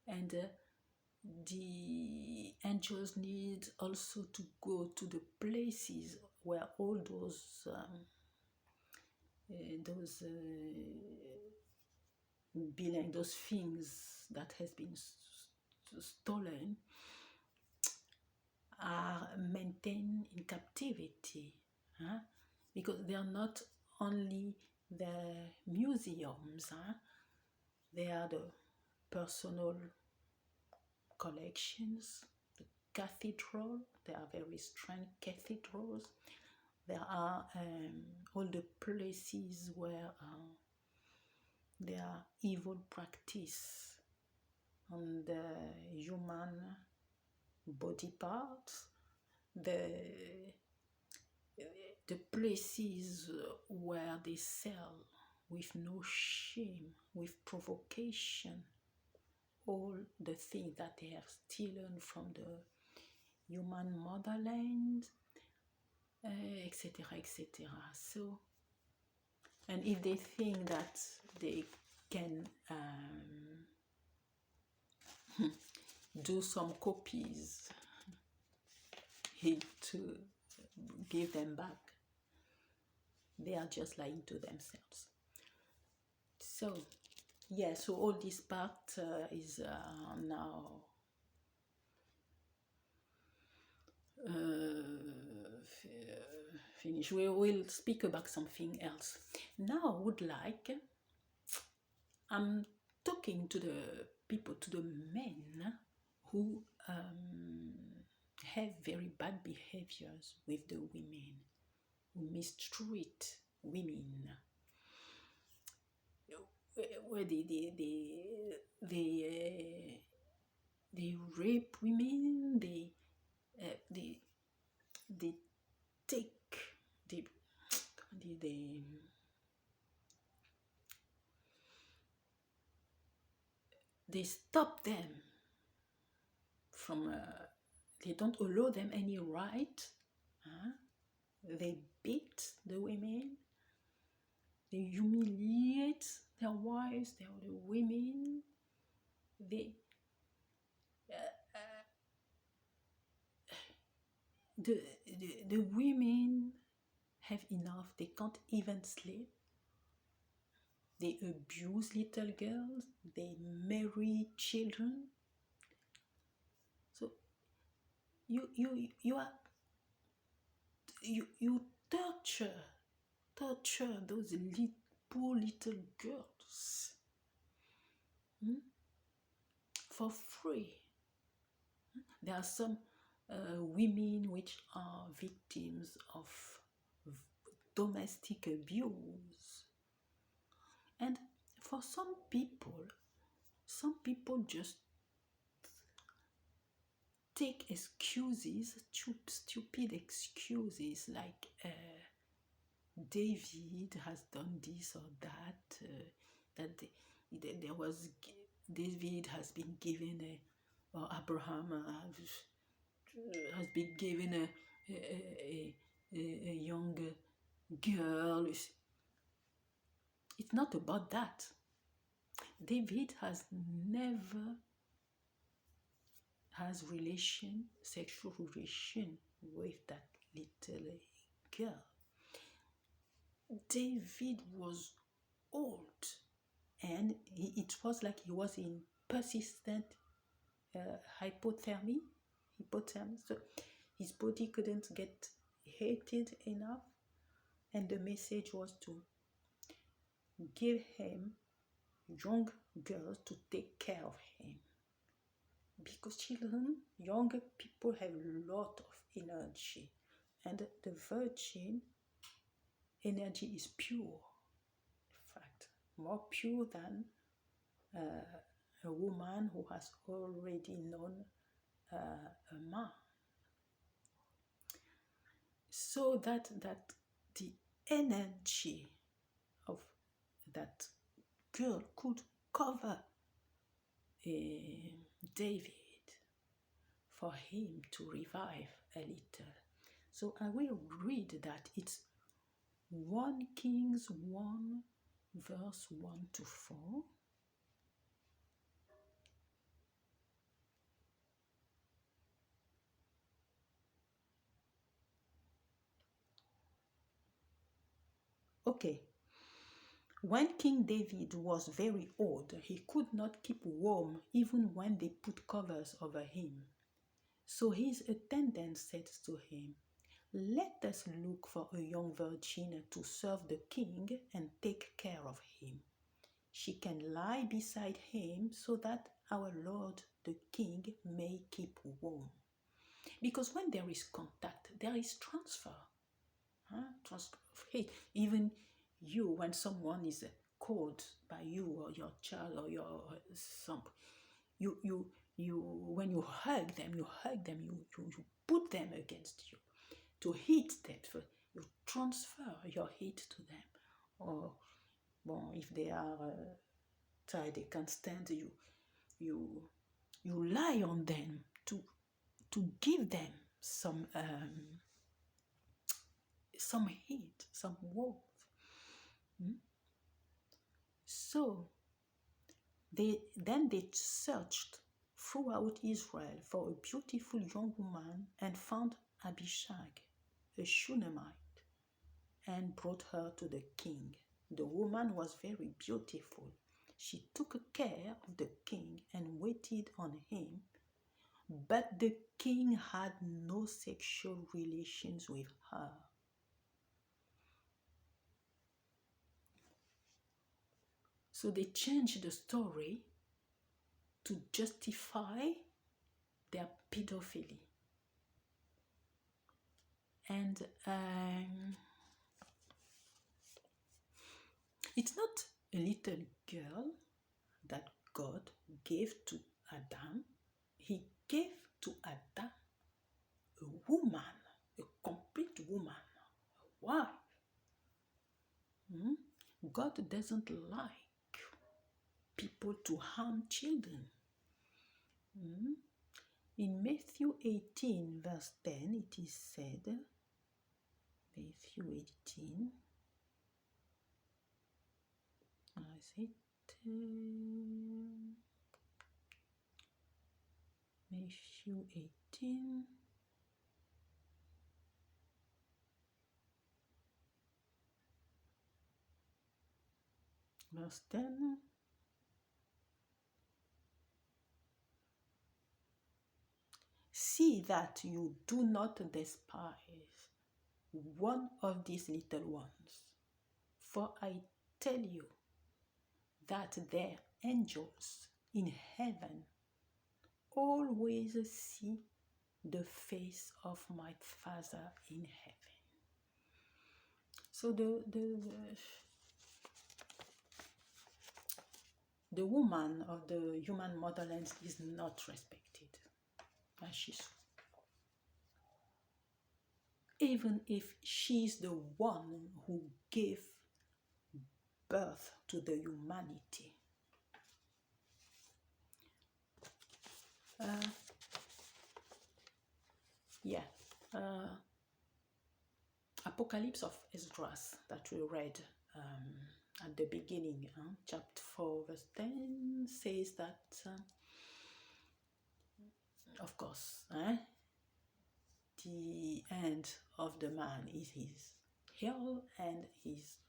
And the angels need also to go to the places where all those those things that has been stolen are maintained in captivity, huh? Because they are not only the museums, huh? They are the personal collections, the cathedral. There are very strange cathedrals. There are all the places where there are evil practice on the human body parts, the places where they sell with no shame, with provocation, all the things that they have stolen from the human motherland, etc., etc. So, and if they think that they can do some copies to give them back, they are just lying to themselves. So, yeah, so all this part is now finished. We will speak about something else. Now I would like, I'm talking to the people, to the men who have very bad behaviors with the women, who mistreat women, where they rape women, they take they stop them from they don't allow them any right, huh? They beat the women, they humiliate their wives, the women, they the women have enough, they can't even sleep, they abuse little girls, they marry children. So you torture those poor little girls, for free. There are some women which are victims of domestic abuse, and for some people just take excuses, stupid excuses, like David has done this or that, there was David has been given or Abraham has been given a young girl. It's not about that. David has never has sexual relation with that little girl. David was old, and it was like he was in persistent hypothermia. So his body couldn't get heated enough, and the message was to give him young girls to take care of him, because younger people have a lot of energy, and the virgin energy is pure, in fact more pure than a woman who has already known a man. So that the energy of that girl could cover David, for him to revive a little. So I will read that. It's 1 Kings 1 verse 1 to 4. Okay. When King David was very old, he could not keep warm even when they put covers over him. So his attendant said to him, "Let us look for a young virgin to serve the king and take care of him. She can lie beside him so that our Lord the king may keep warm." Because when there is contact, there is transfer. Transfer of heat. Even you, when someone is called by you or your child or your son, when you hug them, you put them against you to heat them. You transfer your heat to them. Or, bon, if they are tired, they can't stand you lie on them to give them some heat, some warmth. So they searched throughout Israel for a beautiful young woman and found Abishag, a Shunammite, and brought her to the king. The woman was very beautiful. She took care of the king and waited on him, but the king had no sexual relations with her. So they changed the story to justify their pedophilia. And it's not a little girl that God gave to Adam. He gave to Adam a woman, a complete woman, a wife. God doesn't like people to harm children. In Matthew 18, verse 10, it is said, Matthew 18, is it? Matthew 18, verse 10. See that you do not despise one of these little ones, for I tell you that their angels in heaven always see the face of my Father in heaven. So the woman of the human motherland is not respected as she's, even if she's the one who gave birth to the humanity. Apocalypse of Esdras that we read at the beginning, chapter 4, verse 10 says that, of course, the end of the man is his hell and his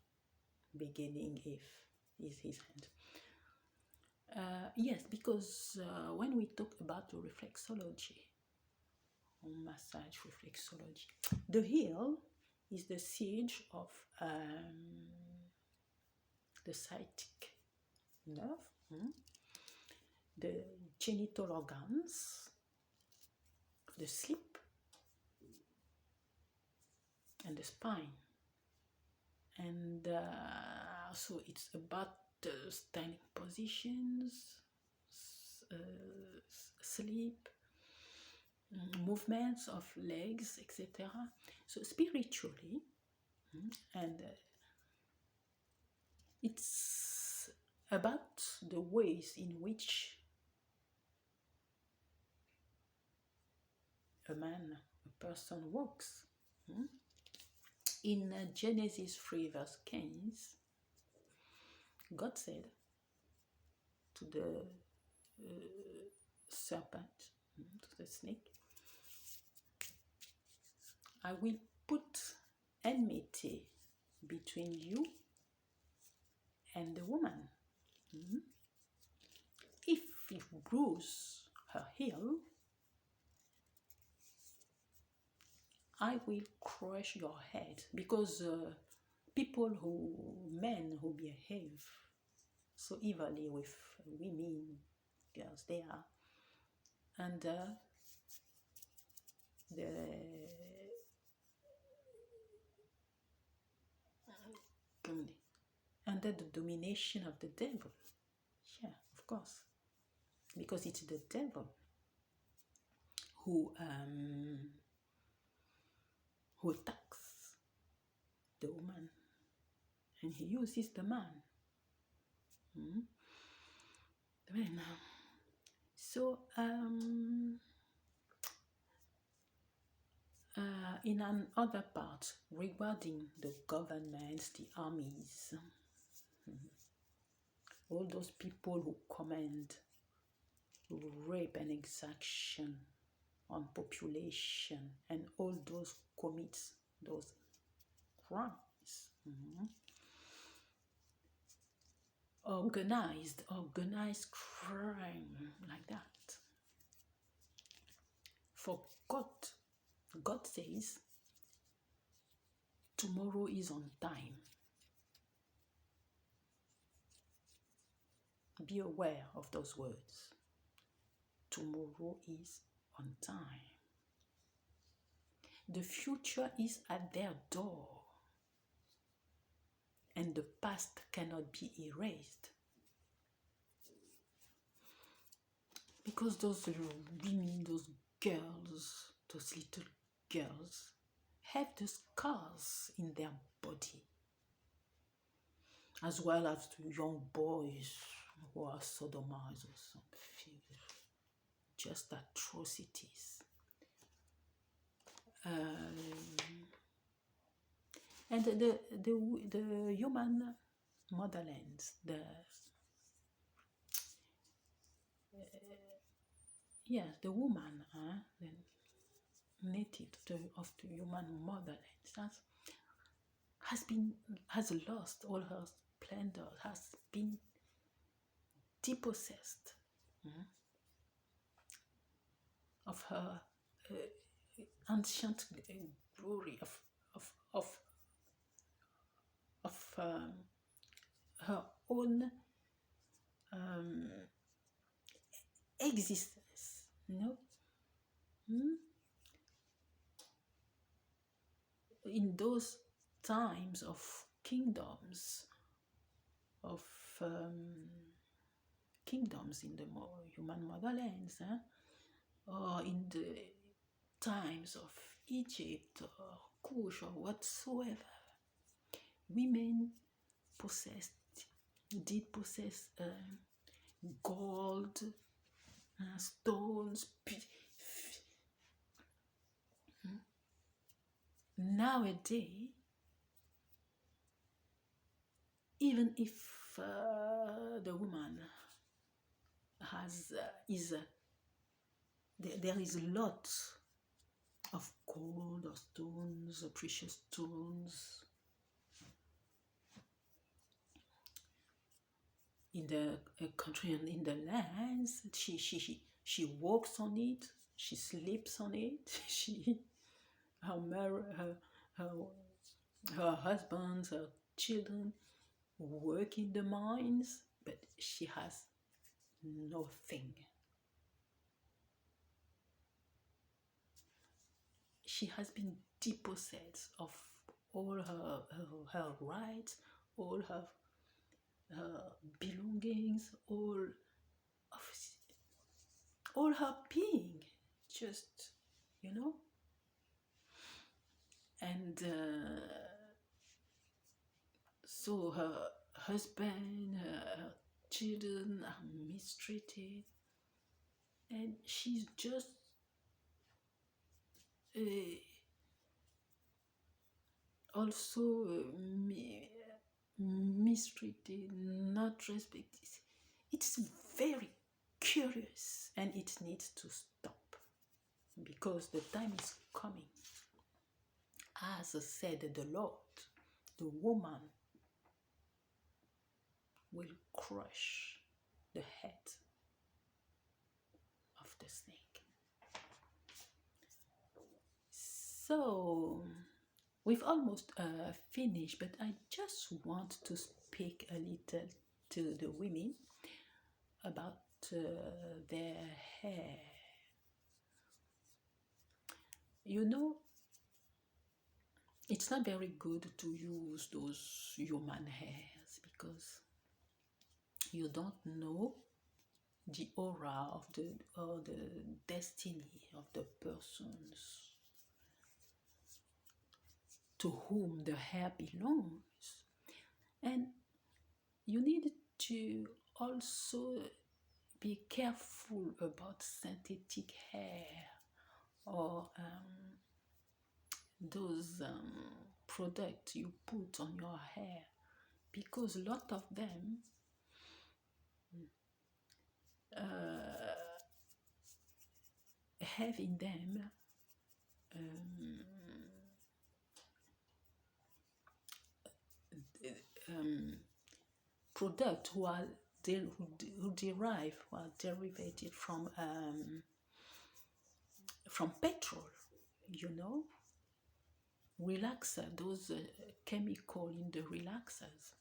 beginning is his end. Yes, because when we talk about reflexology, or massage reflexology, the heel is the siege of the sciatic nerve, the genital organs, the sleep, and the spine. And so it's about standing positions, sleep, movements of legs, etc. So spiritually, and it's about the ways in which a person walks. In Genesis 3 verse 15, God said to the serpent, to the snake, I will put enmity between you and the woman. If you bruise her heel, I will crush your head. Because men who behave so evilly with women, girls, they are under the domination of the devil. Yeah, of course, because it's the devil who attacks the woman, and he uses the man. So in another part regarding the governments, the armies, all those people who command rape and exaction on population, and all those commits those crimes, organized crime like that. For God says tomorrow is on time. Be aware of those words. Tomorrow is on time. The future is at their door, and the past cannot be erased. Because those women, those girls, those little girls have the scars in their body, as well as the young boys who are sodomized or something. Just atrocities. And the human motherlands, the woman, the native of the human motherland, has lost all her splendor, has been depossessed of her ancient glory, of her own existence, in those times of kingdoms, in the human motherlands, or in the times of Egypt or Kush or whatsoever, women did possess gold, stones. Nowadays, even if the woman there is a lot of gold or stones, or precious stones in the country and in the lands. She walks on it, she sleeps on it, her husband, her children work in the mines, but she has nothing. She has been depossessed of all her rights, all her belongings, all her being, just, and so her husband, her children are mistreated, and she's just also mistreated, not respected. It's very curious and it needs to stop because the time is coming. As said the Lord, the woman will crush the head of the snake. So we've almost finished, but I just want to speak a little to the women about their hair. You know, it's not very good to use those human hairs because you don't know the aura of the or the destiny of the persons to whom the hair belongs. And you need to also be careful about synthetic hair or those products you put on your hair, because a lot of them have in them products who are who are derivated from petrol, you know, relaxer, those chemical in the relaxers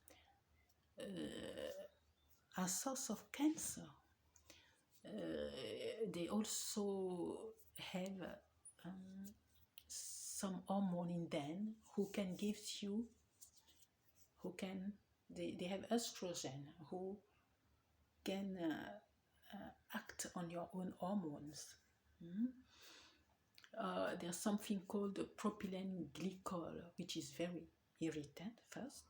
are source of cancer. They also have some hormone in them who can give you, they have estrogen who can act on your own hormones. There's something called the propylene glycol, which is very irritant first,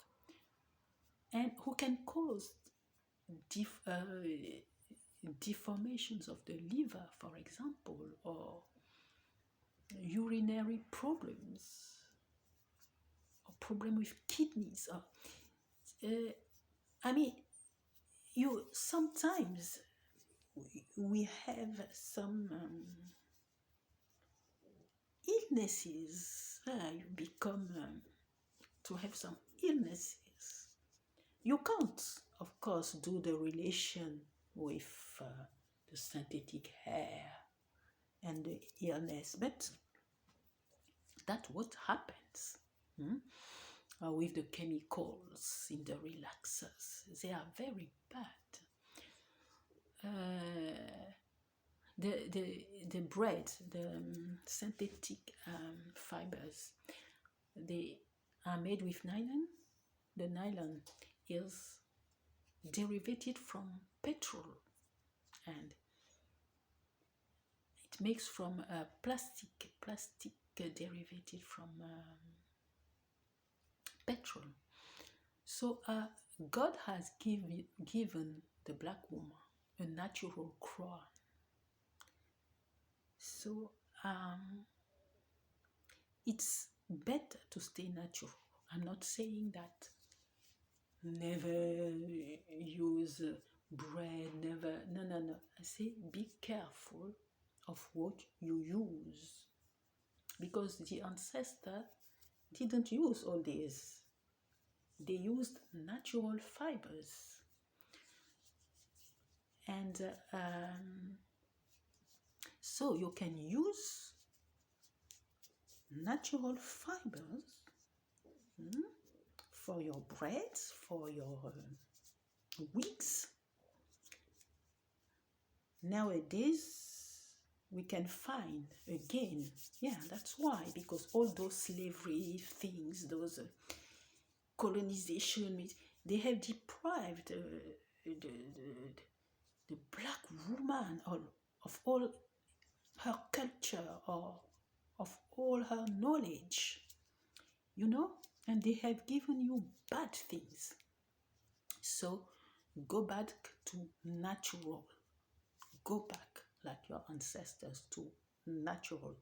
and who can cause deformations of the liver, for example, or urinary problems, or problem with kidneys. I mean, you sometimes we have some illnesses. You become to have some illnesses. You can't, of course, do the relation with the synthetic hair and the illness, but that's what happens with the chemicals in the relaxers. They are very bad. The bread, the synthetic fibers, they are made with nylon. The nylon is derivated from petrol, and it makes from plastic derivated from petrol. So God has given the black woman a natural crown. So it's better to stay natural. I'm not saying that never use bread, never, no. I say be careful of what you use, because the ancestor didn't use all these. They used natural fibers. And so you can use natural fibers for your breads, for your wigs. Nowadays, we can find again, that's why, because all those slavery things, those colonization, they have deprived the black woman of all her culture or of all her knowledge, and they have given you bad things. So go back to natural. Go back like your ancestors to natural.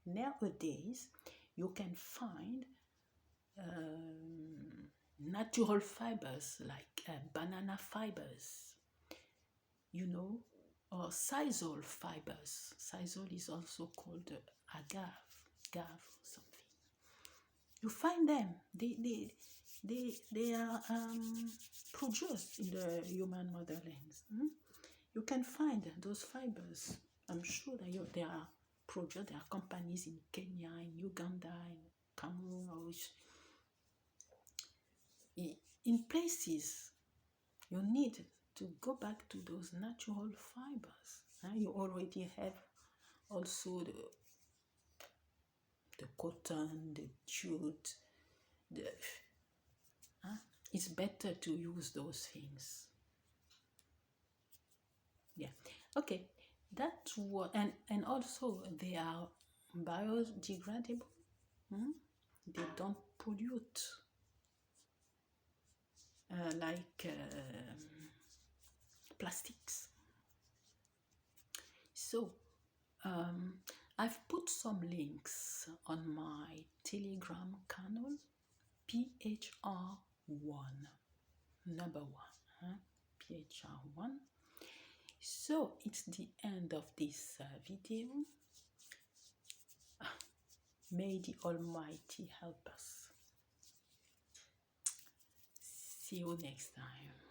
Nowadays, you can find natural fibers like banana fibers, you know, or sisal fibers. Sisal is also called agave, something. You find them. They are produced in the human motherlands. You can find those fibers. I'm sure that they are produced. There are companies in Kenya, in Uganda, in Cameroon, or in places you need to go back to those natural fibers. You already have also the cotton, the jute, it's better to use those things. Yeah. Okay. That's what, and also they are biodegradable. They don't pollute like plastics. So I've put some links on my Telegram channel, PHR1, number one, PHR1. So it's the end of this video. May the Almighty help us. See you next time.